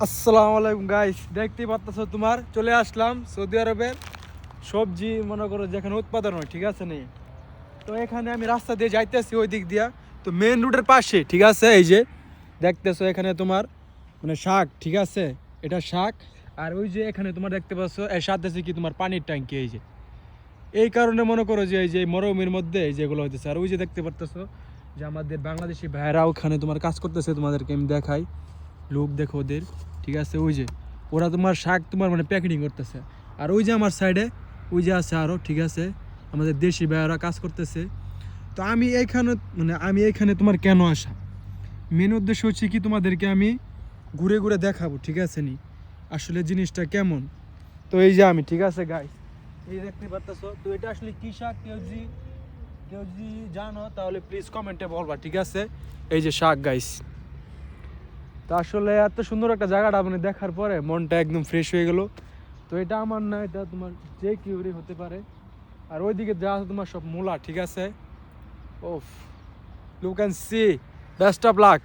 আসসালামু আলাইকুম গাইস, দেখতেই পাচ্ছ তোমার চলে আসলাম সৌদি আরবের সবজি মনে করো যেখানে উৎপাদন হয়, ঠিক আছে নি। তো এখানে আমি রাস্তা দিয়ে যাইতেছি ওই দিক দিয়া, তো মেন রোডের পাশে, ঠিক আছে, এই যে দেখতেছো এখানে তোমার মানে শাক, ঠিক আছে, এটা শাক। আর ওই যে এখানে তোমার দেখতে পাচ্ছ এর সাথে আছে কি তোমার পানির ট্যাঙ্কি, এই যে এই কারণে মনে করো যে এই যে মরুভূমির মধ্যে এই যেগুলো হইতেছে। আর ওই যে দেখতে পারতেছো যে আমাদের বাংলাদেশি ভাইয়েরা ওখানে তোমার কাজ করতেছে, তোমাদেরকে আমি দেখাই, লোক দেখো ওদের, ঠিক আছে। ওই যে ওরা তোমার শাক তোমার মানে প্যাকেটিং করতেছে। আর ওই যে আমার সাইডে ওই যে আছে আরও, ঠিক আছে, আমাদের দেশি ভাইয়েরা কাজ করতেছে। তো আমি এইখানে তোমার কেন আসা, মেন উদ্দেশ্য হচ্ছে কি তোমাদেরকে আমি ঘুরে ঘুরে দেখাবো, ঠিক আছে নি, আসলে জিনিসটা কেমন। তো এই যে আমি, ঠিক আছে গাইস, এই দেখতে পারতেছো, তো এটা আসলে কি শাক, কেউ যদি জানো তাহলে প্লিজ কমেন্টে বলবা, ঠিক আছে। এই যে শাক গাইস, তো আসলে এত সুন্দর একটা জায়গাটা মানে দেখার পরে মনটা একদম ফ্রেশ হয়ে গেল। তো এটা আমার না, এটা তোমার যে কিউরি হতে পারে। আর ওইদিকে যা আছে তোমার সব মূলা, ঠিক আছে। ওফ, you can see, best of lakh.